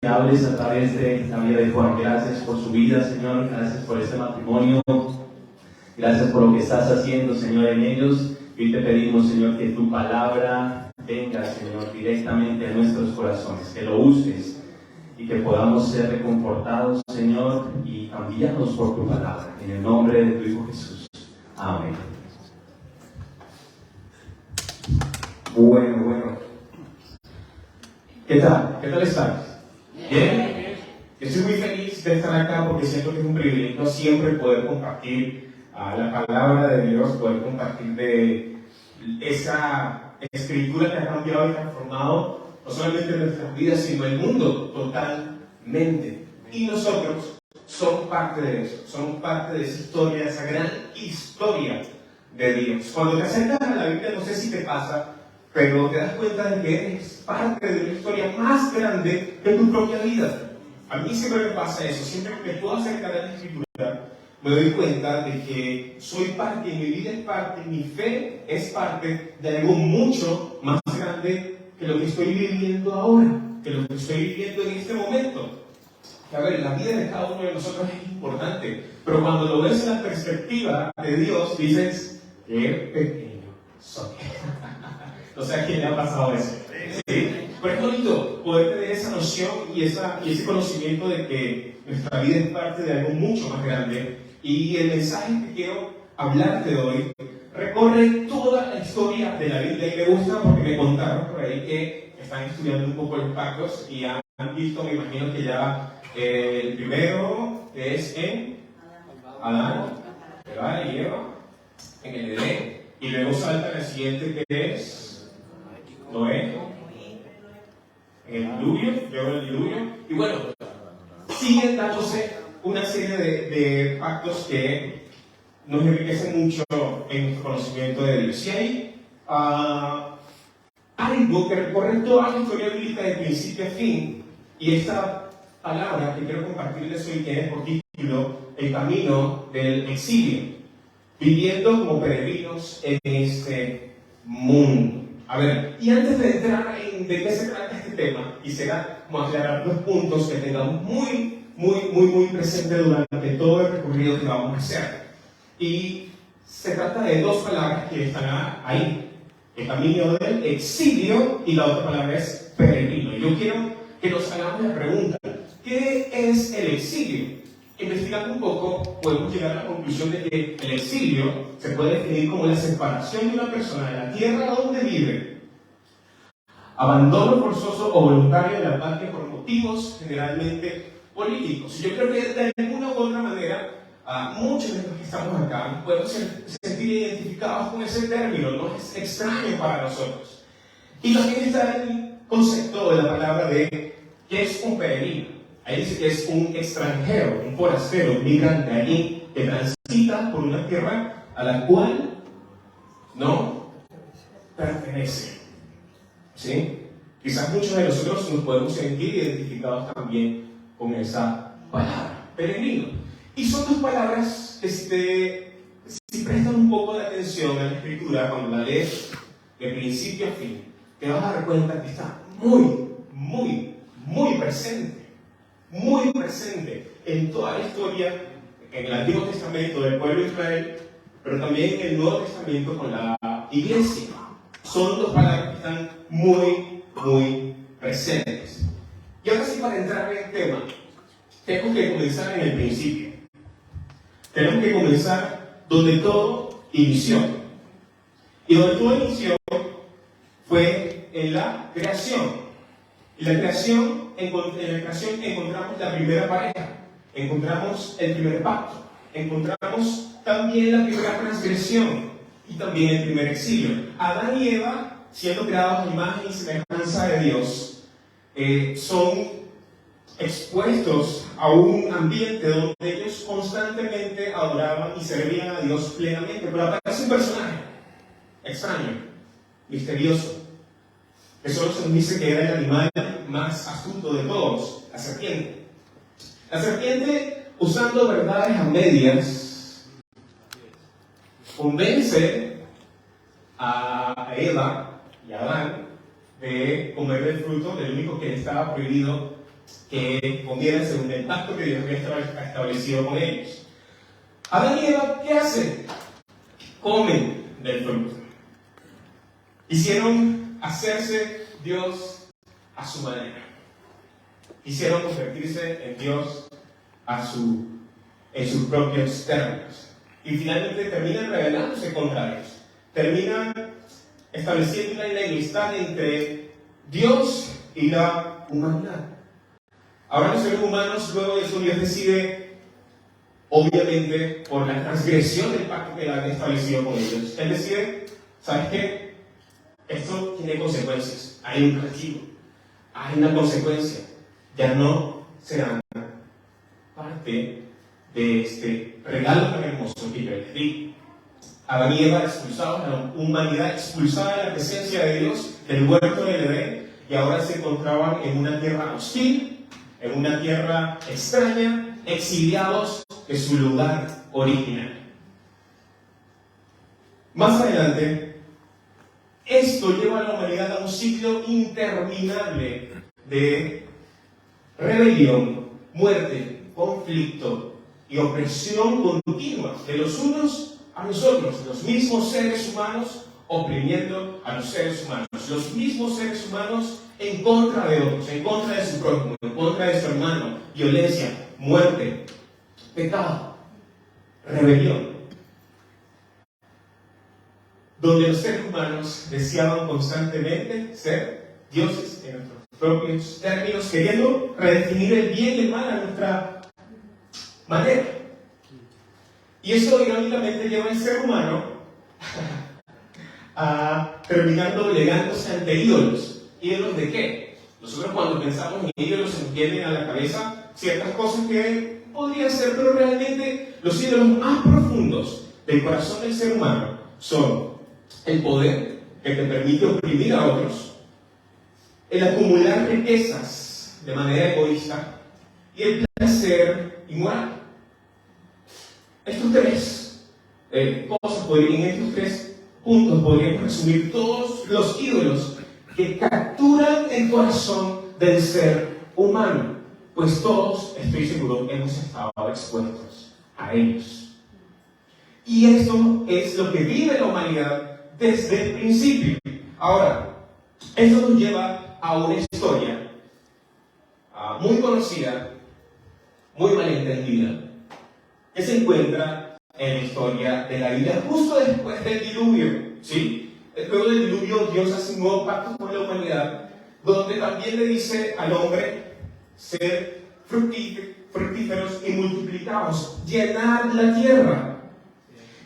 hables a través de la vida de Juan. Gracias por su vida, Señor. Gracias por este matrimonio. Gracias por lo que estás haciendo, Señor, en ellos. Y te pedimos, Señor, que tu palabra venga, Señor, directamente a nuestros corazones. Que lo uses y que podamos ser reconfortados, Señor, y cambiados por tu palabra. En el nombre de tu Hijo Jesús. Amén. Bueno. ¿Qué tal? ¿Qué tal estás? ¿Bien? Estoy muy feliz de estar acá porque siento que es un privilegio siempre poder compartir la palabra de Dios, poder compartir de esa escritura que ha cambiado y transformado no solamente nuestras vidas, sino el mundo totalmente. Y nosotros somos parte de eso, somos parte de esa historia, de esa gran historia de Dios. Cuando te acercas a la Biblia, no sé si te pasa, pero te das cuenta de que eres parte de una historia más grande que tu propia vida. A mí siempre me pasa eso, siempre que me puedo acercar a la Escritura, me doy cuenta de que soy parte, mi vida es parte, mi fe es parte de algo mucho más grande que lo que estoy viviendo ahora, que lo que estoy viviendo en este momento. Que a ver, la vida de cada uno de nosotros es importante, pero cuando lo ves en la perspectiva de Dios, dices, qué pequeño soy. O sea, ¿a quién le ha pasado eso? ¿Sí? Pero es bonito poder tener esa noción y ese conocimiento de que nuestra vida es parte de algo mucho más grande. Y el mensaje que quiero hablarte hoy recorre toda la historia de la Biblia. Y me gusta porque me contaron por ahí que están estudiando un poco los pactos y han visto, me imagino que ya el primero es en Adán, ¿verdad? Y Eva, en el Edén. Y luego salta el siguiente que es Noé, en el diluvio, luego el diluvio, y bueno, siguen dándose una serie de pactos que nos enriquecen mucho en nuestro conocimiento de Dios. Y hay algo que recorre toda la historia bíblica de principio a fin, y esta palabra que quiero compartirles hoy tiene por título El camino del exilio, viviendo como peregrinos en este mundo. A ver, y antes de entrar en de qué se trata este tema, quisiera como aclarar dos puntos que tengamos muy presente durante todo el recorrido que vamos a hacer. Y se trata de dos palabras que están ahí: el camino del exilio y la otra palabra es peregrino. Yo quiero que nos hagamos la pregunta: ¿qué es el exilio? Investigando un poco, podemos llegar a la conclusión de que el exilio se puede definir como la separación de una persona de la tierra donde vive, abandono forzoso o voluntario de la patria por motivos generalmente políticos. Y yo creo que de alguna u otra manera, muchos de los que estamos acá podemos sentir identificados con ese término, no es extraño para nosotros. Y también está el concepto de la palabra de ¿qué es un peregrino? Ahí dice que es un extranjero, un forastero, un migrante, alguien que transita por una tierra a la cual no pertenece. ¿Sí? Quizás muchos de nosotros nos podemos sentir identificados también con esa palabra, peregrino. Y son dos palabras que si prestan un poco de atención a la Escritura, cuando la lees de principio a fin, te vas a dar cuenta que está muy presente. Muy presente en toda la historia, en el Antiguo Testamento del pueblo de Israel, pero también en el Nuevo Testamento con la iglesia. Son dos palabras que están muy presentes. Y ahora sí, para entrar en el tema, tenemos que comenzar en el principio. Tenemos que comenzar donde todo inició. Y donde todo inició fue en la creación. En la creación encontramos la primera pareja, encontramos el primer pacto, encontramos también la primera transgresión y también el primer exilio. Adán y Eva, siendo creados a imagen y semejanza de Dios, son expuestos a un ambiente donde ellos constantemente adoraban y servían a Dios plenamente. Pero aparece un personaje extraño, misterioso, que solo se nos dice que era el animal más astuto de todos, la serpiente. La serpiente, usando verdades a medias, convence a Eva y a Adán de comer del fruto, del único que estaba prohibido que comieran según el pacto que Dios había establecido con ellos. Adán y Eva, ¿qué hacen? Comen del fruto. Quisieron hacerse Dios a su manera. Quisieron convertirse en Dios en sus propios términos. Y finalmente terminan rebelándose contra ellos. Terminan estableciendo una enemistad entre Dios y la humanidad. Ahora los seres humanos, luego de eso, Dios decide, obviamente, por la transgresión del pacto que Él había establecido con ellos, Él decide, ¿sabes qué? Esto tiene consecuencias. Hay un castigo. Hay una consecuencia. Ya no serán parte de este regalo tan hermoso que yo les di. Adán y Eva expulsados, la humanidad expulsada de la presencia de Dios, del huerto del Edén, y ahora se encontraban en una tierra hostil, en una tierra extraña, exiliados de su lugar original. Más adelante, esto lleva a la humanidad a un ciclo interminable de rebelión, muerte, conflicto y opresión continua de los unos a los otros, los mismos seres humanos oprimiendo a los seres humanos, los mismos seres humanos en contra de otros, en contra de su prójimo, en contra de su hermano, violencia, muerte, pecado, rebelión, donde los seres humanos deseaban constantemente ser dioses en nuestros propios términos, queriendo redefinir el bien y el mal a nuestra manera. Y eso irónicamente lleva al ser humano a terminar doblegándose ante ídolos. ¿Ídolos de qué? Nosotros cuando pensamos en ídolos se nos vienen a la cabeza ciertas cosas que podrían ser, pero realmente los ídolos más profundos del corazón del ser humano son el poder que te permite oprimir a otros, el acumular riquezas de manera egoísta y el placer inmoral. Estos tres cosas, en estos tres puntos podríamos resumir todos los ídolos que capturan el corazón del ser humano, pues todos, estoy seguro, hemos estado expuestos a ellos. Y esto es lo que vive la humanidad desde el principio. Ahora, esto nos lleva a una historia muy conocida, muy malentendida, que se encuentra en la historia de la Biblia justo después del diluvio, ¿sí? Luego del diluvio, Dios hace un nuevo pacto con la humanidad, donde también le dice al hombre ser fructíferos y multiplicados, llenar la tierra.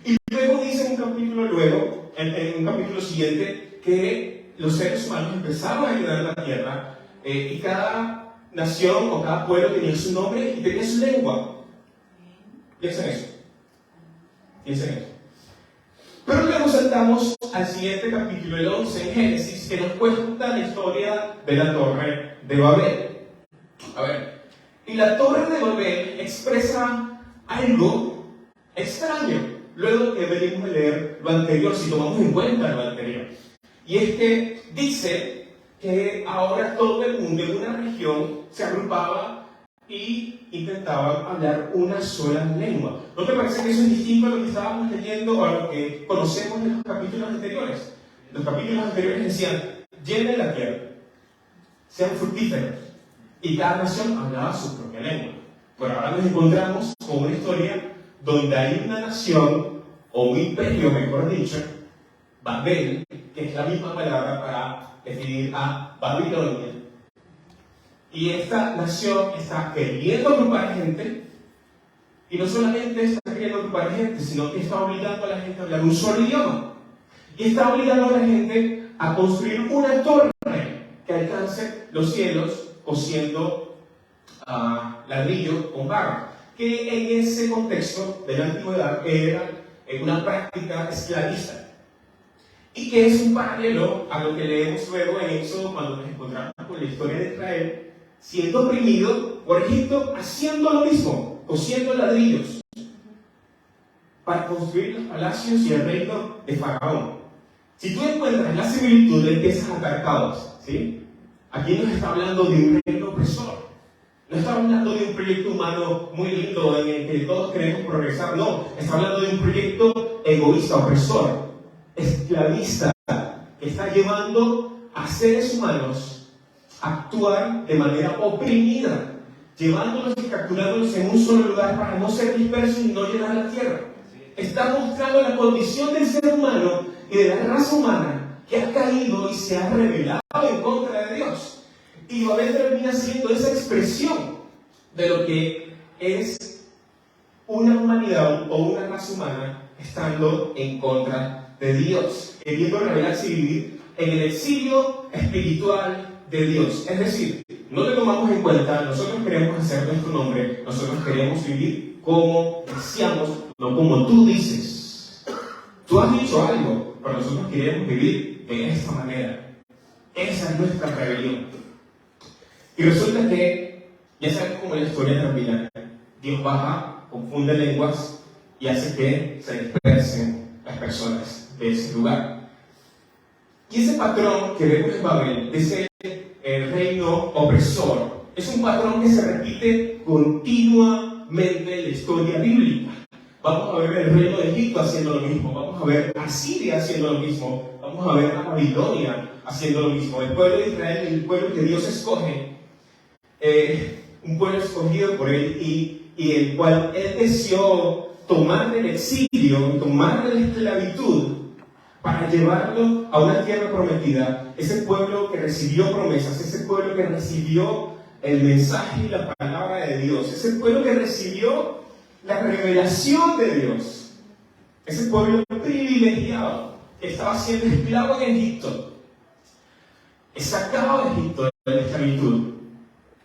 Y luego dice en un capítulo siguiente, que los seres humanos empezaron a llenar la tierra, y cada nación o cada pueblo tenía su nombre y tenía su lengua. Piensen eso. Pero luego saltamos al siguiente capítulo, el 11 en Génesis, que nos cuenta la historia de la Torre de Babel. A ver, y la Torre de Babel expresa algo extraño, luego que venimos a leer lo anterior, si tomamos en cuenta lo anterior. Y es que dice que ahora todo el mundo en una región se agrupaba y intentaban hablar una sola lengua. ¿No te parece que eso es distinto a lo que estábamos leyendo o a lo que conocemos en los capítulos anteriores? Los capítulos anteriores decían, llenen la tierra, sean fructíferos, y cada nación hablaba su propia lengua. Pero ahora nos encontramos con una historia donde hay una nación, o un imperio mejor dicho, Babel, que es la misma palabra para definir a Babilonia. Y esta nación está queriendo agrupar gente, y no solamente está queriendo agrupar gente, sino que está obligando a la gente a hablar un solo idioma. Y está obligando a la gente a construir una torre que alcance los cielos, cosiendo ladrillo con barro, que en ese contexto de la antigüedad era una práctica esclavista. Y que es un paralelo a lo que leemos luego en Éxodo cuando nos encontramos con la historia de Israel siendo oprimido por Egipto, haciendo lo mismo, cosiendo ladrillos para construir los palacios y el reino de Faraón. Si tú encuentras la similitud, empiezas a atar caos, ¿sí? Aquí nos está hablando de un reino opresor, No está hablando de un proyecto humano muy lindo en el que todos queremos progresar, no. Está hablando de un proyecto egoísta, opresor, esclavista, que está llevando a seres humanos a actuar de manera oprimida, llevándolos y capturándolos en un solo lugar para no ser dispersos y no llenar la tierra. Está mostrando la condición del ser humano y de la raza humana que ha caído y se ha rebelado en contra de Dios. Y Babel termina siendo esa expresión de lo que es una humanidad o una raza humana estando en contra de Dios, queriendo rebelarse y vivir en el exilio espiritual de Dios. Es decir, no te tomamos en cuenta, nosotros queremos hacer nuestro nombre, nosotros queremos vivir como deseamos, no como tú dices. Tú has dicho algo, pero nosotros queremos vivir de esta manera. Esa es nuestra rebelión. Y resulta que, ya sabes cómo la historia termina. Dios baja, confunde lenguas y hace que se dispersen las personas de ese lugar. Y ese patrón que vemos en Babel, de ese reino opresor, es un patrón que se repite continuamente en la historia bíblica. Vamos a ver el reino de Egipto haciendo lo mismo, vamos a ver a Siria haciendo lo mismo, vamos a ver a Babilonia haciendo lo mismo. El pueblo de Israel, el pueblo que Dios escoge, un pueblo escogido por Él y el cual Él deseó tomar del exilio, tomar de la esclavitud para llevarlo a una tierra prometida. Ese pueblo que recibió promesas, ese pueblo que recibió el mensaje y la palabra de Dios, ese pueblo que recibió la revelación de Dios, ese pueblo privilegiado que estaba siendo esclavo en Egipto, es sacado de Egipto de la esclavitud,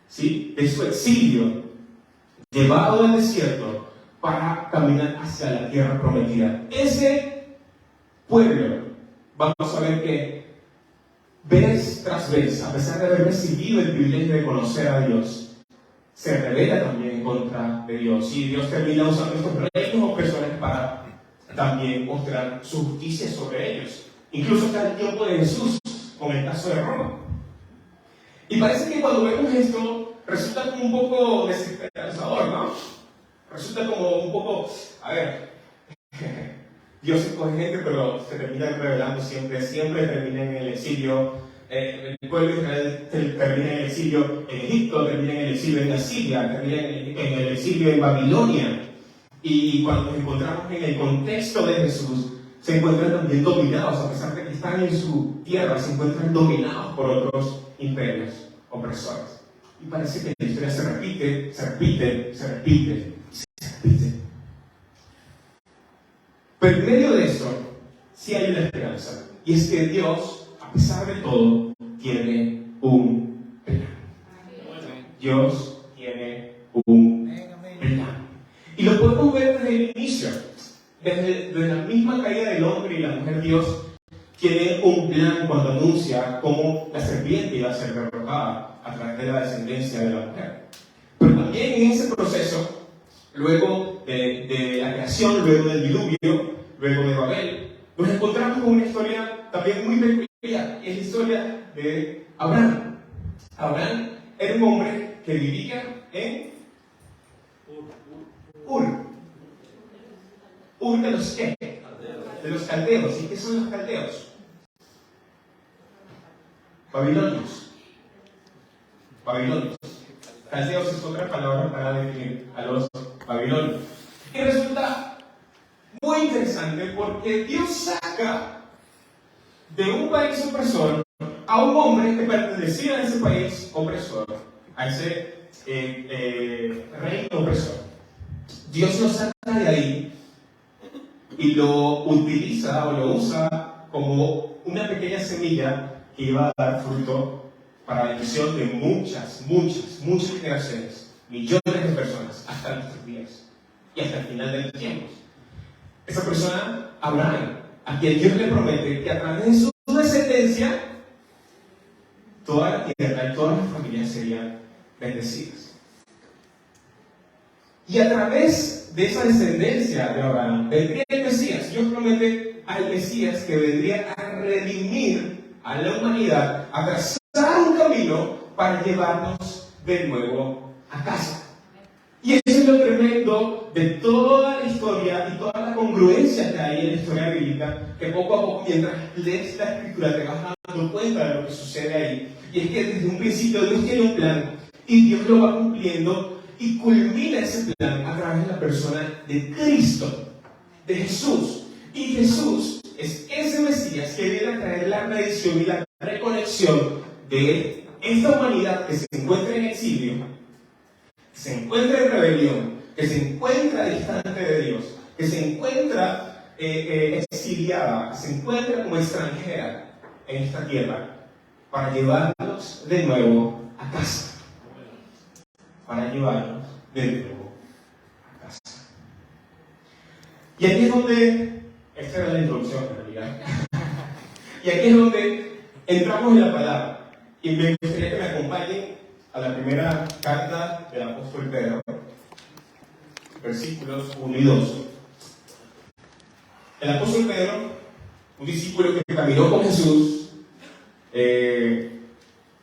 ¿sí? De su exilio, llevado al desierto para caminar hacia la tierra prometida. Ese pueblo, vamos a ver que vez tras vez, a pesar de haber recibido el privilegio de conocer a Dios, se revela también en contra de Dios. Y Dios termina usando estos reinos o personas para también mostrar su justicia sobre ellos. Incluso hasta el tiempo de Jesús, con el caso de Roma. Y parece que cuando vemos esto, resulta como un poco desesperanzador, ¿no? Resulta como un poco, a ver, Dios escoge gente, pero se termina revelando siempre termina en el exilio. El pueblo de Israel termina en el exilio en Egipto, termina en el exilio en Asiria, termina en el exilio en Babilonia. Y cuando nos encontramos en el contexto de Jesús, se encuentran también dominados, a pesar de que están en su tierra, se encuentran dominados por otros imperios opresores. Y parece que la historia se repite. Pero en medio de esto, sí hay una esperanza. Y es que Dios, a pesar de todo, tiene un plan. Dios tiene un plan. Y lo podemos ver desde el inicio. Desde la misma caída del hombre y la mujer, Dios tiene un plan cuando anuncia cómo la serpiente iba a ser derrotada a través de la descendencia de la mujer. Pero también en ese proceso, luego de la creación, luego del diluvio, luego de Babel, nos encontramos con una historia también muy peculiar. Es la historia de Abraham. Abraham era un hombre que vivía en Ur de los ¿qué? De los caldeos. ¿Y qué son los caldeos? Babilonios. Caldeos es otra palabra para definir a los babilonios. Y resulta muy interesante porque Dios saca de un país opresor a un hombre que pertenecía a ese país opresor, a ese reino opresor. Dios lo saca de ahí y lo utiliza o lo usa como una pequeña semilla que iba a dar fruto para la bendición de muchas generaciones, millones de personas, hasta nuestros días y hasta el final de los tiempos. Esa persona, Abraham, a quien Dios le promete que a través de su descendencia, toda la tierra y todas las familias serían bendecidas. Y a través de esa descendencia de Abraham vendría el Mesías. Dios promete al Mesías que vendría a redimir a la humanidad, a trazar un camino para llevarnos de nuevo a a casa. Y eso es lo tremendo de toda la historia y toda la congruencia que hay en la historia bíblica, que poco a poco, mientras lees la escritura, te vas dando cuenta de lo que sucede ahí. Y es que desde un principio Dios tiene un plan y Dios lo va cumpliendo y culmina ese plan a través de la persona de Cristo, de Jesús. Y Jesús es ese Mesías que viene a traer la redención y la reconexión de esta humanidad que se encuentra en exilio, que se encuentra en rebelión, que se encuentra distante de Dios, que se encuentra exiliada, que se encuentra como extranjera en esta tierra, para llevarlos de nuevo a casa. Para llevarlos de nuevo a casa. Y aquí es donde, esta era la introducción en realidad, y aquí es donde entramos en la palabra. Y me gustaría que me acompañen a la primera carta del apóstol Pedro, versículos 1 y 2. El apóstol Pedro, un discípulo que caminó con Jesús,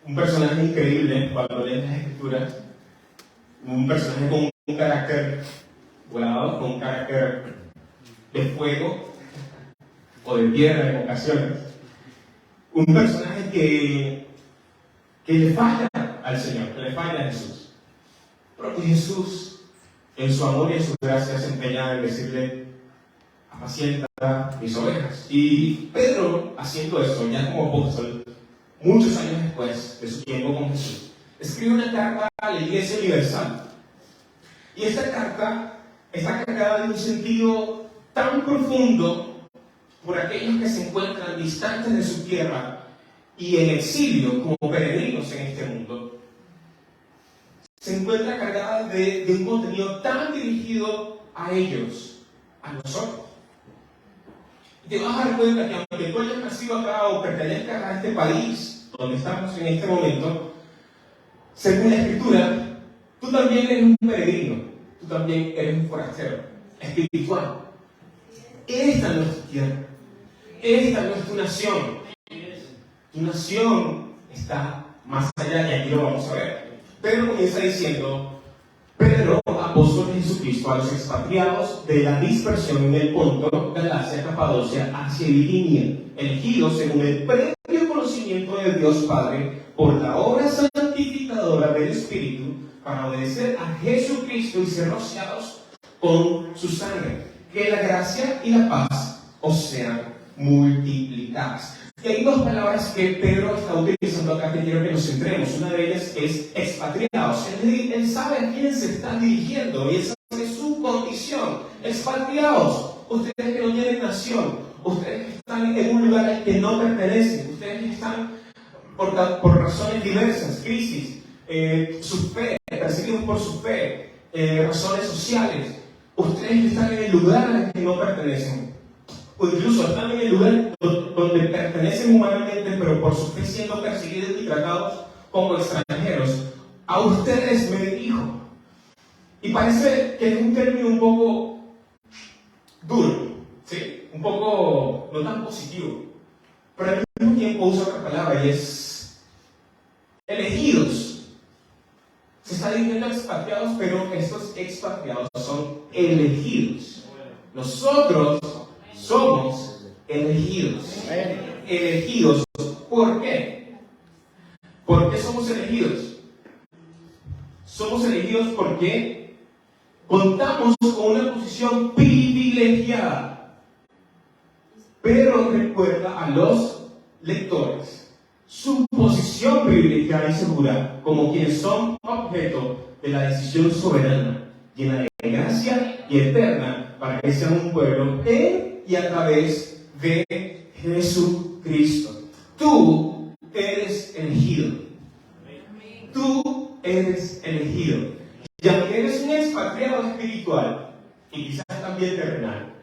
un personaje increíble cuando lees las escrituras, un personaje con un carácter volado, con un carácter de fuego o de piedra en ocasiones, un personaje que le falla al Señor, que le falla a Jesús, pero que Jesús, en su amor y en su gracia, se empeña en decirle: apacienta mis ovejas. Y Pedro, haciendo eso, ya como apóstol, muchos años después de su tiempo con Jesús, escribe una carta a la Iglesia Universal. Y esta carta está cargada de un sentido tan profundo por aquellos que se encuentran distantes de su tierra y en exilio como peregrinos en este mundo. Se encuentra cargada de un contenido tan dirigido a ellos, a nosotros. Y te vas a dar cuenta que aunque tú hayas nacido acá o pertenezcas a este país donde estamos en este momento, según la Escritura, tú también eres un peregrino, tú también eres un forastero espiritual. Esta no es tu tierra, esta no es tu nación. Tu nación está más allá, y aquí lo vamos a ver. Pedro comienza diciendo: Pedro, apóstol de Jesucristo, a los expatriados de la dispersión en el Ponto, Galacia, Capadocia, Asia y Bitinia, elegidos según el previo conocimiento de Dios Padre, por la obra santificadora del Espíritu, para obedecer a Jesucristo y ser rociados con su sangre. Que la gracia y la paz os sean multiplicadas. Y hay dos palabras que Pedro está utilizando acá que quiero que nos centremos. Una de ellas es expatriados. Él sabe a quién se está dirigiendo y esa es su condición. Expatriados, ustedes que no tienen nación, ustedes que están en un lugar al que no pertenecen, ustedes que están por razones diversas, crisis, su fe, perseguidos por su fe, razones sociales, ustedes que están en el lugar al que no pertenecen, o incluso están en el lugar donde pertenecen humanamente, pero por su fe siendo perseguidos y tratados como extranjeros. A ustedes me dirijo. Y parece que es un término un poco duro, ¿sí? Un poco no tan positivo, pero al mismo tiempo usa otra palabra y es elegidos. Se está diciendo expatriados, pero estos expatriados son elegidos. Nosotros somos elegidos. Elegidos. ¿Por qué? ¿Por qué somos elegidos? Somos elegidos porque contamos con una posición privilegiada. Pero recuerda a los lectores su posición privilegiada y segura como quienes son objeto de la decisión soberana, llena de gracia y eterna, para que sean un pueblo en y a través de Jesucristo. Tú eres elegido. Tú eres elegido. Y aunque eres un expatriado espiritual y quizás también terrenal,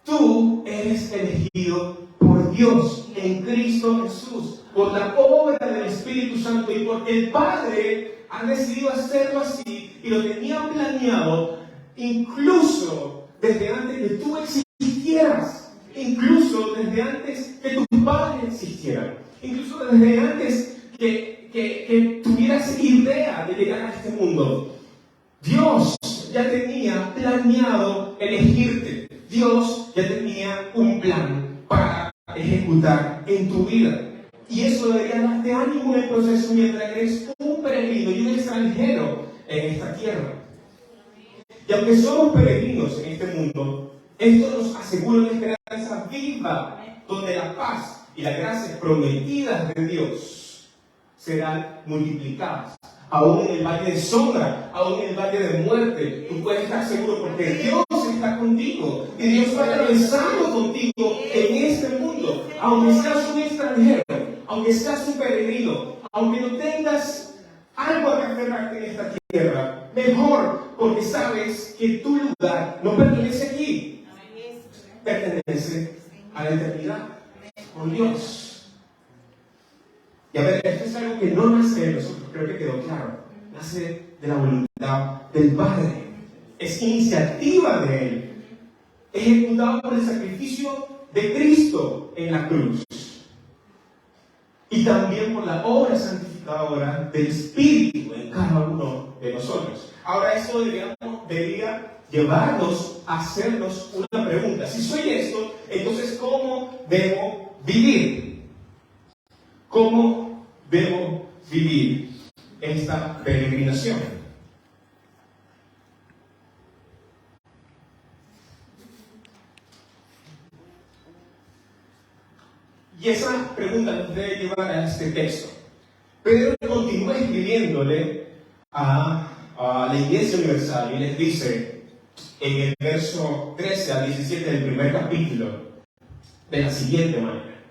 tú eres elegido por Dios en Cristo Jesús, por la obra del Espíritu Santo y porque el Padre ha decidido hacerlo así y lo tenía planeado incluso desde antes que tú existieras, incluso desde antes que tus padres existieran, incluso desde antes que que tuvieras idea de llegar a este mundo. Dios ya tenía planeado elegirte. Dios ya tenía un plan para ejecutar en tu vida. Y eso debería darte ánimo en el proceso mientras eres un peregrino y un extranjero en esta tierra. Y aunque somos peregrinos en este mundo, esto nos asegura una esperanza viva, donde la paz y las gracias prometidas de Dios serán multiplicadas. Aún en el valle de sombra, aún en el valle de muerte, tú puedes estar seguro porque Dios está contigo y Dios va atravesando contigo en este mundo. Aunque seas un extranjero, aunque seas un peregrino, aunque no tengas algo a que aferrarte en esta tierra, mejor, porque sabes que tu lugar no pertenece aquí, pertenece a la eternidad con Dios. Y a ver, esto es algo que no nace de nosotros, creo que quedó claro. Nace de la voluntad del Padre. Es iniciativa de Él. Ejecutado por el sacrificio de Cristo en la cruz. Y también por la obra santificadora del Espíritu en cada uno de nosotros. Ahora, esto debería llevarnos a hacernos una pregunta. Si soy esto, entonces, ¿cómo debo vivir? ¿Cómo debo vivir esta peregrinación? Y esa pregunta nos debe llevar a este texto. Pedro continúa escribiéndole a la Iglesia Universal y les dice en el verso 13 al 17 del primer capítulo de la siguiente manera.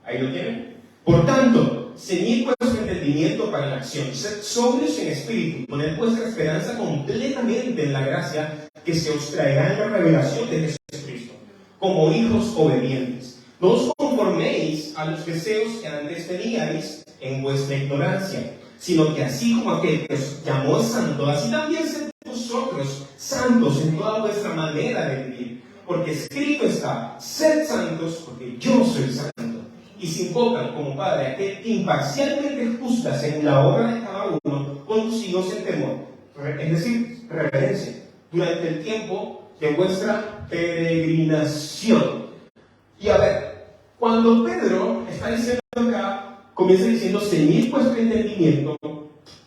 ¿Ahí lo tienen? Por tanto, ceñid vuestro entendimiento para la acción, sed sobrios en espíritu, poned vuestra esperanza completamente en la gracia que se os traerá en la revelación de Jesucristo, como hijos obedientes. No os conforméis a los deseos que antes teníais en vuestra ignorancia, sino que así como aquel que os llamó santo, así también sed vosotros santos en toda vuestra manera de vivir. Porque escrito está, sed santos porque yo soy santo. Y se invocan como Padre aquel que imparcialmente juzga según la obra de cada uno, conducidos en temor, es decir, reverencia, durante el tiempo de vuestra peregrinación. Y a ver, cuando Pedro está diciendo acá, comienza diciendo, ceñid vuestro entendimiento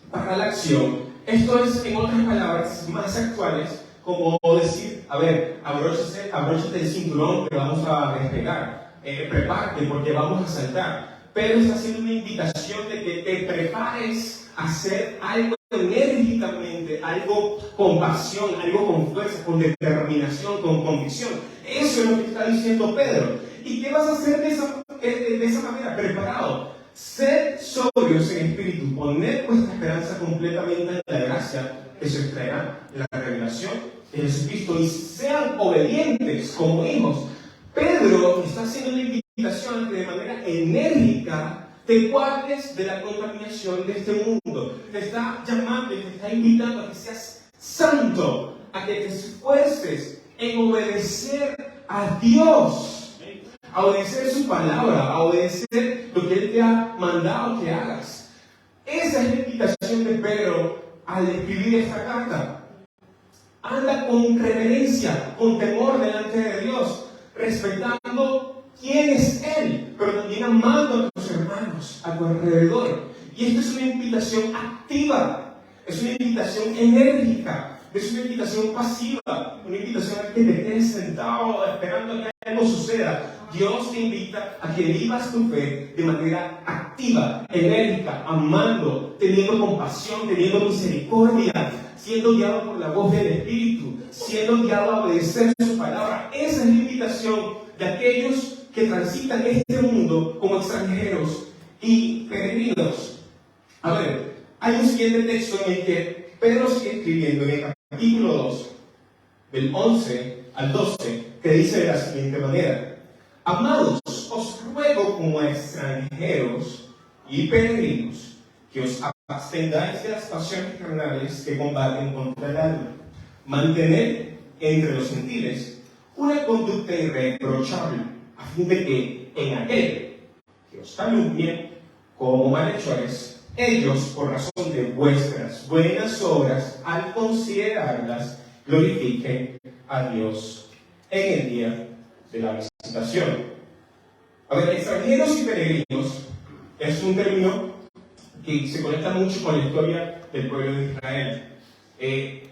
para la acción. Esto es, en otras palabras más actuales, como decir, a ver, abróchate el cinturón que vamos a despegar. Prepárate porque vamos a saltar. Pero está haciendo una invitación de que te prepares a hacer algo enérgicamente, algo con pasión, algo con fuerza, con determinación, con convicción. Eso es lo que está diciendo Pedro. ¿Y qué vas a hacer de esa manera? Preparado. Sed sobrios en espíritu, poned vuestra esperanza completamente en la gracia que se traerá en la revelación de Jesucristo y sean obedientes como hijos. Pedro está haciendo una invitación que de manera enérgica te guardes de la contaminación de este mundo. Te está llamando y te está invitando a que seas santo, a que te esfuerces en obedecer a Dios, a obedecer su palabra, a obedecer lo que Él te ha mandado que hagas. Esa es la invitación de Pedro al escribir esta carta. Anda con reverencia, con temor delante de Dios, respetando quién es Él, pero también amando a tus hermanos a tu alrededor. Y esta es una invitación activa, es una invitación enérgica, es una invitación pasiva, una invitación a que te quedes sentado esperando a que algo suceda. Dios te invita a que vivas tu fe de manera activa, enérgica, amando, teniendo compasión, teniendo misericordia, siendo guiado por la voz del Espíritu, siendo guiado a obedecer su palabra. Esa es la invitación de aquellos que transitan este mundo como extranjeros y peregrinos. A ver, hay un siguiente texto en el que Pedro sigue escribiendo en el capítulo 2, del 11 al 12, que dice de la siguiente manera: Amados, os ruego como extranjeros y peregrinos que os abstengáis de las pasiones carnales que combaten contra el alma. Mantened entre los gentiles una conducta irreprochable, a fin de que en aquel que os calumnie como malhechores ellos, por razón de vuestras buenas obras, al considerarlas, glorifiquen a Dios en el día de la visitación. A ver, extranjeros y peregrinos es un término que se conecta mucho con la historia del pueblo de Israel.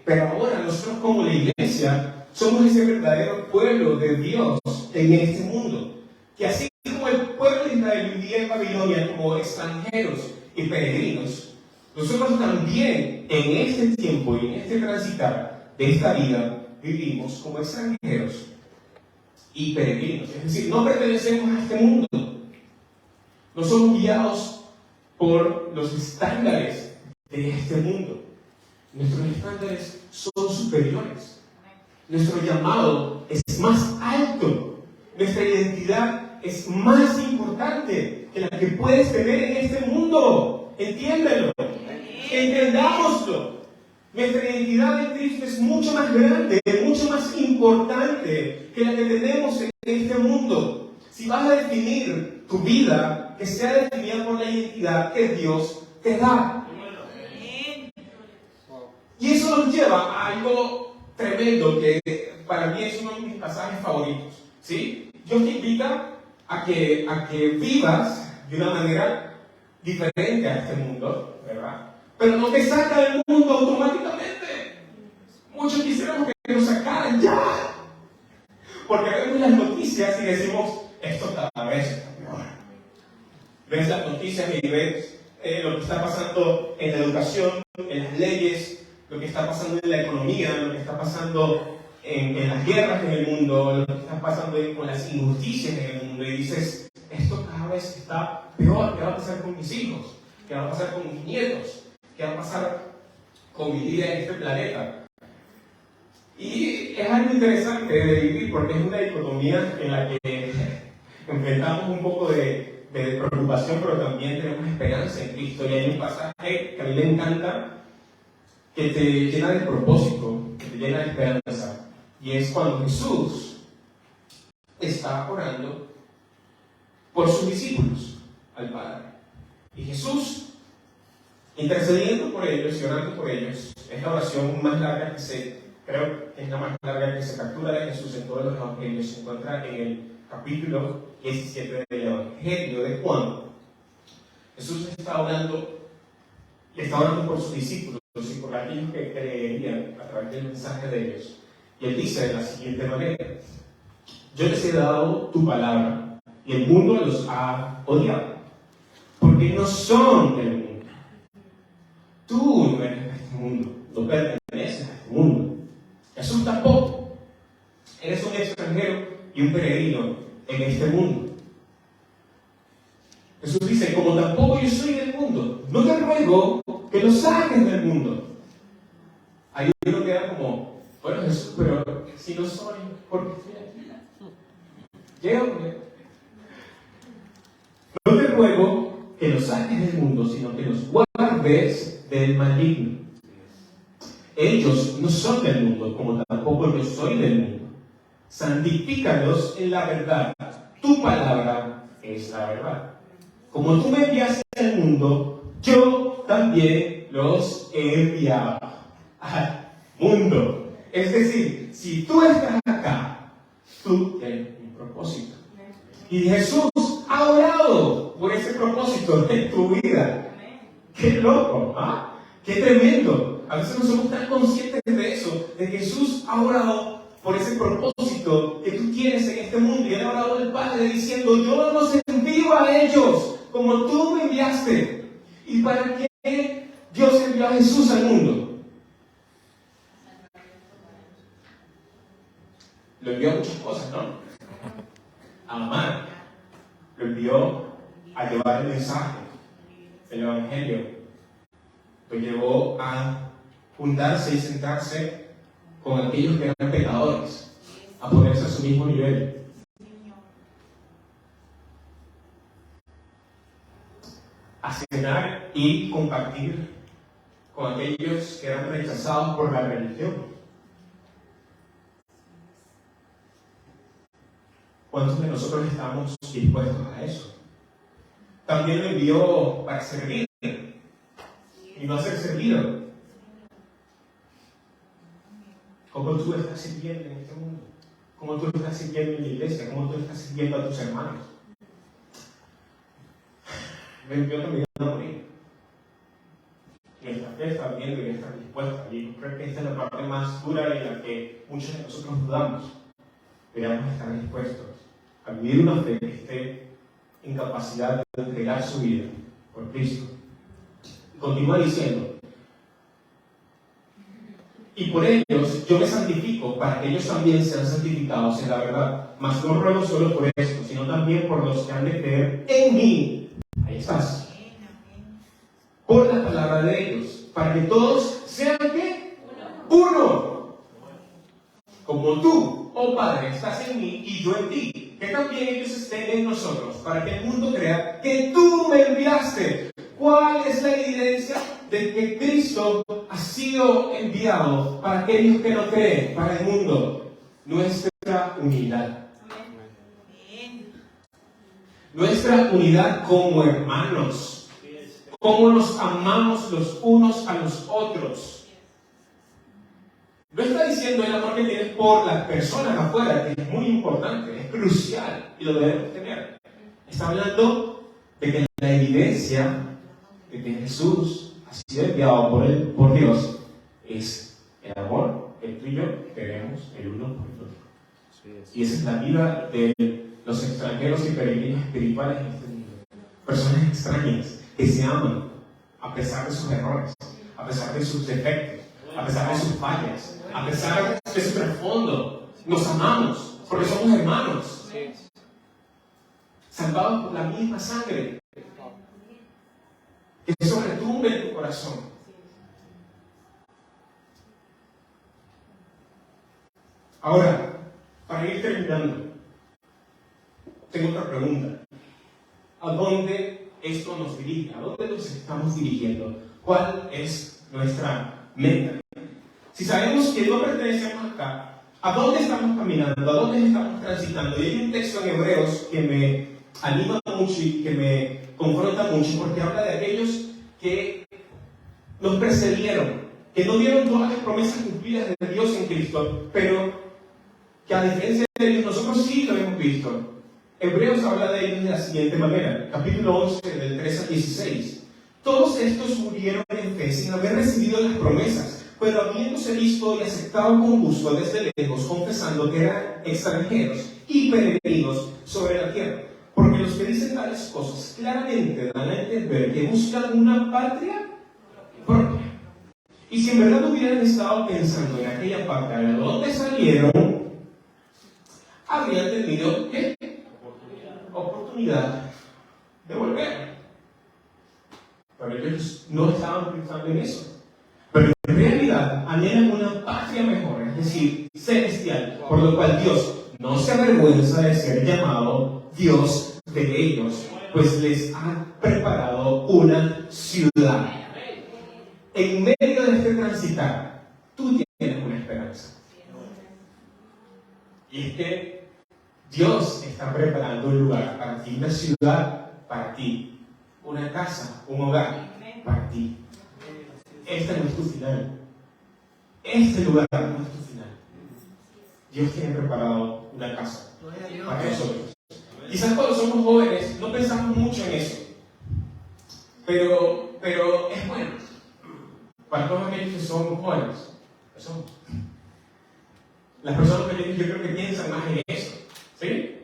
Pero ahora nosotros como la iglesia somos ese verdadero pueblo de Dios en este mundo. Que así como el pueblo de Israel vivía en Babilonia como extranjeros y peregrinos, nosotros también en este tiempo y en este transitar de esta vida vivimos como extranjeros y peregrinos. Es decir, no pertenecemos a este mundo. No somos guiados por los estándares de este mundo. Nuestros estándares son superiores. Nuestro llamado es más alto. Nuestra identidad es más importante que la que puedes tener en este mundo. Entiéndelo. Entendámoslo. Nuestra identidad en Cristo es mucho más grande, mucho más importante que la que tenemos en este mundo. Si vas a definir tu vida, que sea definida por la identidad que Dios te da. Y eso nos lleva a algo tremendo que para mí es uno de mis pasajes favoritos. ¿Sí? Dios te invita a que vivas de una manera diferente a este mundo, ¿verdad? Pero no te saca del mundo automáticamente. Muchos quisiéramos que nos sacaran ya. Porque vemos las noticias y decimos, esto cada vez está peor. Ves las noticias y ves lo que está pasando en la educación, en las leyes, lo que está pasando en la economía, lo que está pasando en las guerras en el mundo, lo que está pasando con las injusticias en el mundo. Y dices, esto cada vez está peor. ¿Qué va a pasar con mis hijos? ¿Qué va a pasar con mis nietos? ¿Qué va a pasar con mi vida en este planeta? Y es algo interesante de vivir porque es una dicotomía en la que enfrentamos un poco de preocupación, pero también tenemos esperanza en Cristo. Y hay un pasaje que a mí me encanta, que te llena de propósito, que te llena de esperanza. Y es cuando Jesús está orando por sus discípulos al Padre. Y Jesús, intercediendo por ellos y orando por ellos, es la oración más larga creo que es la más larga que se captura de Jesús en todos los evangelios. Se encuentra en el capítulo 17 del Evangelio de Juan. Jesús está orando por sus discípulos y por aquellos que creerían a través del mensaje de ellos. Y él dice de la siguiente manera: yo les he dado tu palabra y el mundo los ha odiado, porque no son del mundo. Tú no eres de este mundo, no perteneces a este mundo. Jesús tampoco. Eres un extranjero y un peregrino en este mundo. Jesús dice, como tampoco yo soy del mundo, no te ruego que lo saques del mundo. Ahí uno queda como, bueno Jesús, pero si no soy, ¿por qué estoy aquí? Llévame. No te ruego que los saques del mundo, sino que los guardes del maligno. Ellos no son del mundo, como tampoco yo soy del mundo. Santifícalos en la verdad. Tu palabra es la verdad. Como tú me enviaste al mundo, yo también los he enviado al mundo. Es decir, si tú estás acá, tú tienes un propósito. Y Jesús ha orado por ese propósito en tu vida. ¡Qué loco! ¿Ah? ¡Qué tremendo! A veces no somos tan conscientes de eso, de que Jesús ha orado por ese propósito que tú tienes en este mundo. Y él ha orado al Padre diciendo, yo los envío a ellos como tú me enviaste. ¿Y para qué Dios envió a Jesús al mundo? Lo envió a muchas cosas, ¿no? A amar. Lo envió a llevar el mensaje, el Evangelio. Lo llevó a juntarse y sentarse con aquellos que eran pecadores, a ponerse a su mismo nivel. A cenar y compartir con aquellos que eran rechazados por la religión. ¿Cuántos de nosotros estamos dispuestos a eso? También lo envió para servir. y no a ser servido. ¿Cómo tú estás sirviendo en este mundo? ¿Cómo tú estás sirviendo en la iglesia? ¿Cómo tú estás sirviendo a tus hermanos? Yo también voy a morir. Nuestra fe está viendo y está dispuesta. Y creo que esta es la parte más dura en la que muchos de nosotros dudamos. Debemos estar dispuestos a vivir una fe que esté en capacidad de entregar su vida por Cristo. Y continúa diciendo, y por ellos yo me santifico, para que ellos también sean santificados en la verdad. Mas no ruego solo por esto, sino también por los que han de creer en mí. Ahí estás. Por la palabra de ellos, para que todos sean ¿qué? Uno. Como tú, oh Padre, estás en mí y yo en ti, que también ellos estén en nosotros, para que el mundo crea que tú me enviaste. ¿Cuál es la evidencia de que Cristo ha sido enviado para aquellos que no creen, para el mundo? Nuestra unidad. Nuestra unidad como hermanos. Cómo nos amamos los unos a los otros. No está diciendo el amor que tienes por las personas afuera, que es muy importante, es crucial y lo debemos tener. Está hablando de que la evidencia de que Jesús ha sido enviado por Dios es el amor que tú y yo tenemos el uno por el otro. Y esa es la vida de los extranjeros y peregrinos espirituales en este mundo. Personas extrañas que se aman a pesar de sus errores, a pesar de sus defectos, a pesar de sus fallas, a pesar de su trasfondo. Nos amamos porque somos hermanos, salvados por la misma sangre. Que eso retumbe en tu corazón. Ahora, para ir terminando, tengo otra pregunta. ¿A dónde esto nos dirige? ¿A dónde nos estamos dirigiendo? ¿Cuál es nuestra meta? Si sabemos que no pertenecemos acá, ¿a dónde estamos caminando? ¿A dónde estamos transitando? Y hay un texto en Hebreos que me anima mucho y que me confronta mucho, porque habla de aquellos que nos precedieron, que no dieron todas las promesas cumplidas de Dios en Cristo, pero que a diferencia de ellos nosotros sí lo hemos visto. Hebreos habla de ellos de la siguiente manera, capítulo 11, del 3 al 16. Todos estos murieron en fe sin haber recibido las promesas, pero habiéndose visto y aceptado con gusto desde lejos, confesando que eran extranjeros y peregrinos sobre la tierra. Porque los que dicen tales cosas claramente dan a entender que buscan una patria propia. Y si en verdad hubieran estado pensando en aquella patria de donde salieron, habrían tenido ¿qué? Oportunidad de volver. Pero ellos no estaban pensando en eso. Pero en realidad anhelan una patria mejor, es decir, celestial, por lo cual Dios no se avergüenza de ser llamado Dios de ellos, pues les ha preparado una ciudad. En medio de este transitar, tú tienes una esperanza. Y es que Dios está preparando un lugar para ti, una ciudad para ti, una casa, un hogar para ti. Este no es tu final. Este lugar no es tu final. Dios tiene preparado una casa para nosotros. Quizás cuando somos jóvenes no pensamos mucho en eso, pero es bueno. Para todos aquellos que son jóvenes, somos. Las personas mayores yo creo que piensan más en eso, ¿sí?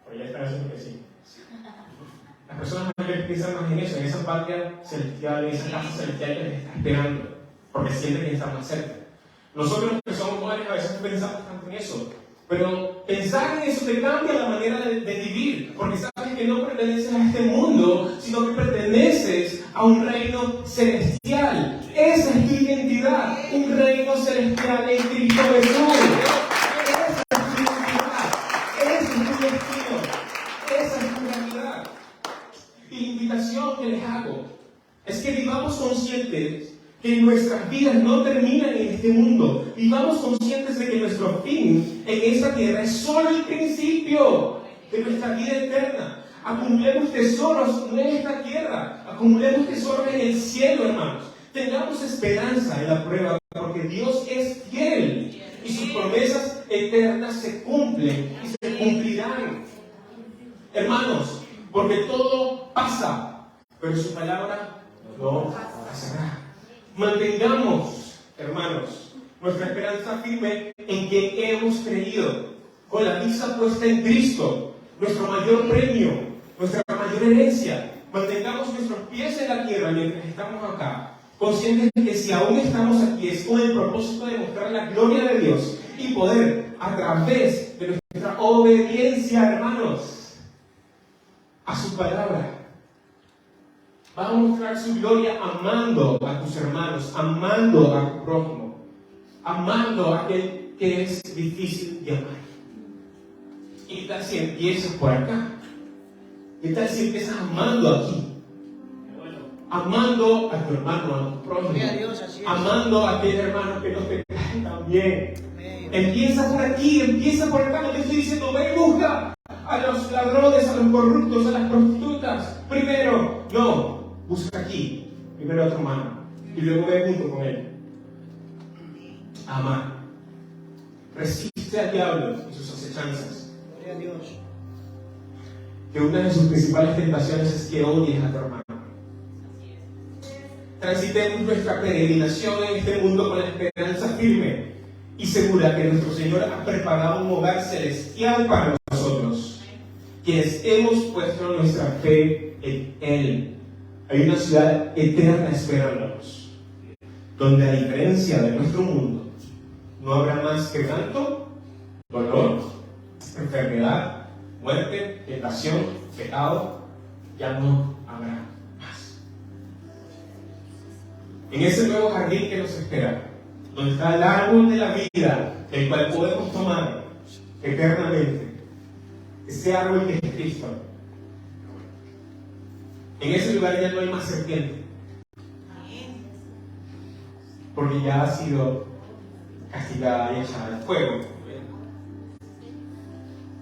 Pero ya están haciendo que sí. Las personas mayores piensan más en eso, en esa patria celestial, en esa casa celestial que les está esperando, porque sienten que está más cerca. Nosotros que somos jóvenes a veces no pensamos tanto en eso, pero pensar en eso te cambia la manera de vivir, porque sabes que no perteneces a este mundo, sino que perteneces a un reino celestial. Esa es tu identidad, un reino celestial en Cristo Jesús. Esa es tu identidad, ese es tu destino, esa es tu realidad. Y la invitación que les hago es que vivamos conscientes que nuestras vidas no terminan en este mundo. Vivamos conscientes de que nuestro fin en esta tierra es solo el principio de nuestra vida eterna. Acumulemos tesoros no en esta tierra, acumulemos tesoros en el cielo, hermanos. Tengamos esperanza en la prueba, porque Dios es fiel y sus promesas eternas se cumplen y se cumplirán. Hermanos, porque todo pasa, pero su palabra no pasará. Mantengamos, hermanos, nuestra esperanza firme en quien hemos creído, con la vista puesta en Cristo, nuestro mayor premio, nuestra mayor herencia. Mantengamos nuestros pies en la tierra mientras estamos acá, conscientes de que si aún estamos aquí es con el propósito de mostrar la gloria de Dios y poder, a través de nuestra obediencia, hermanos, a su palabra, va a mostrar su gloria amando a tus hermanos, amando a tu prójimo, amando a aquel que es difícil de amar. ¿Y qué tal si empiezas por acá? ¿Qué tal si empiezas amando aquí? Amando a tu hermano, a tu prójimo, amando a aquel hermano que no te cae tan bien. Empieza por aquí, empieza por acá. No te estoy diciendo, ve y busca a los ladrones, a los corruptos, a las prostitutas. Primero, no, busca aquí. Primero a tu hermano y luego ve junto con él. Amar. Resiste al diablo y sus acechanzas. Gloria a Dios. Que una de sus principales tentaciones es que odies a tu hermano. Transitemos nuestra peregrinación en este mundo con la esperanza firme y segura que nuestro Señor ha preparado un hogar celestial para nosotros, quienes hemos puesto nuestra fe en Él. Hay una ciudad eterna esperándonos, donde a diferencia de nuestro mundo, no habrá más quebranto, dolor, enfermedad, muerte, tentación, pecado. Ya no habrá más. En ese nuevo jardín que nos espera, donde está el árbol de la vida, el cual podemos tomar eternamente, ese árbol que es Cristo, en ese lugar ya no hay más serpiente, porque ya ha sido castigada y echada al fuego.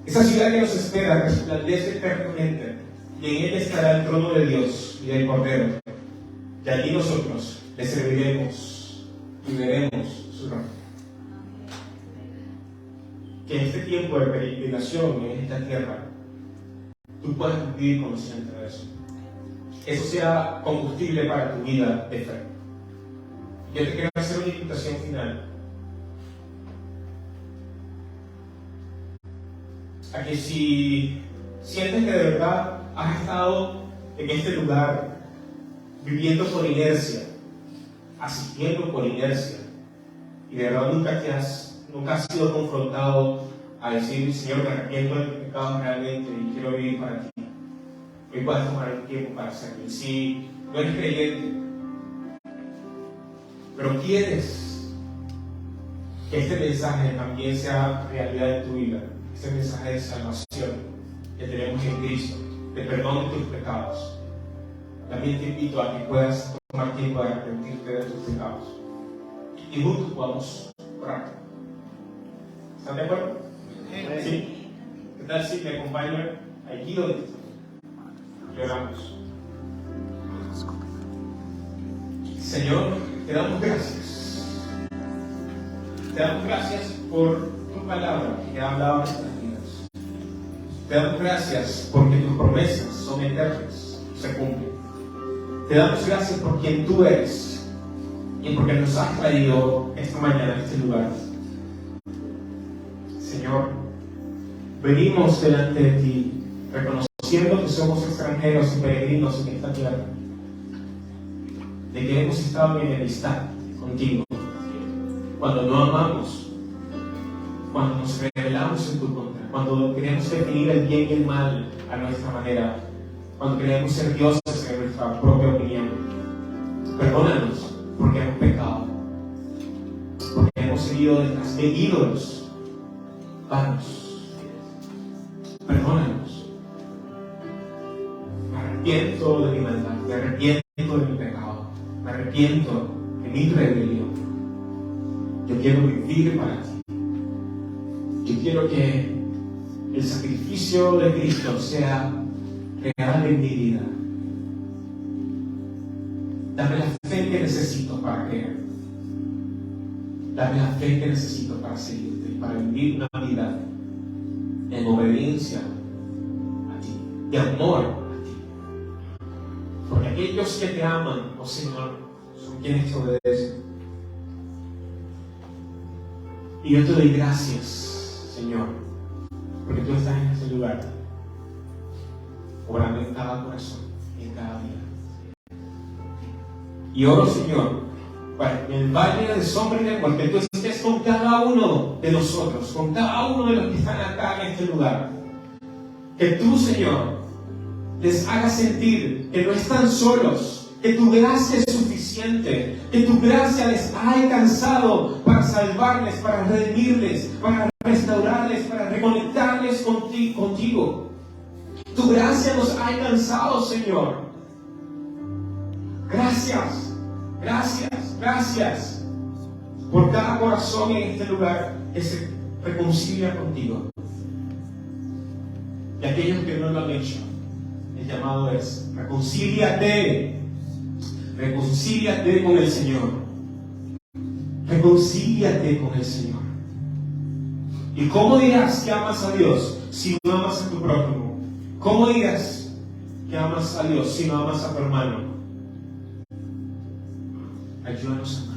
Esa ciudad que nos espera resplandece eternamente, y en ella estará el trono de Dios y del Cordero, y allí nosotros le serviremos y veremos su rostro. Que en este tiempo de peregrinación en esta tierra, tú puedas vivir consciente de eso. Eso sea combustible para tu vida de fe. Yo te quiero hacer una invitación final. A que si sientes que de verdad has estado en este lugar viviendo por inercia, asistiendo por inercia, y de verdad nunca has sido confrontado a decir, Señor, me arrepiento de mis pecados realmente y quiero vivir para ti, hoy puedes tomar el tiempo para hacerlo. Y si no eres creyente, pero quieres que este mensaje también sea realidad en tu vida, este mensaje de salvación que tenemos en Cristo, de perdón de tus pecados, también te invito a que puedas tomar tiempo de arrepentirte de tus pecados y juntos podamos orar. ¿Están de acuerdo? ¿Sí? ¿Qué tal si me acompañan allí donde están? Y oramos. Señor, te damos gracias. Te damos gracias por tu palabra que ha hablado en nuestras vidas. Te damos gracias porque tus promesas son eternas, se cumplen. Te damos gracias por quien tú eres y porque nos has traído esta mañana a este lugar. Señor, venimos delante de ti reconociendo que somos extranjeros y peregrinos en esta tierra, de que hemos estado en enemistad contigo, cuando no amamos, cuando nos rebelamos en tu contra, cuando queremos definir el bien y el mal a nuestra manera, cuando queremos ser dioses en nuestra propia opinión. Perdónanos porque hemos pecado, porque hemos seguido detrás de ídolos vanos. Perdónanos. Me arrepiento de mi maldad, me arrepiento de mi pecado, me arrepiento de mi rebelión. Yo quiero vivir para ti. Yo quiero que el sacrificio de Cristo sea real en mi vida. Dame la fe que necesito para creer. Dame la fe que necesito para seguirte, para vivir una vida en obediencia a ti, de amor a ti. Porque aquellos que te aman, oh Señor, son quienes te obedecen. Y yo te doy gracias, Señor, porque tú estás en este lugar, obrando en cada corazón, en cada vida. Y oro, Señor, para que en el valle de sombra y de muerte tú estés con cada uno de nosotros, con cada uno de los que están acá en este lugar. Que tú, Señor, les hagas sentir que no están solos, que tu gracia es suficiente, que tu gracia les ha alcanzado para salvarles, para redimirles, para restaurarles, para reconectarles contigo. Tu gracia nos ha alcanzado, Señor. Gracias, gracias, gracias por cada corazón en este lugar que se reconcilia contigo. Y aquellos que no lo han hecho, el llamado es: reconcíliate, reconcíliate con el Señor, reconcíliate con el Señor. ¿Y cómo dirás que amas a Dios si no amas a tu prójimo? ¿Cómo dirás que amas a Dios si no amas a tu hermano? Ayúdanos a amar.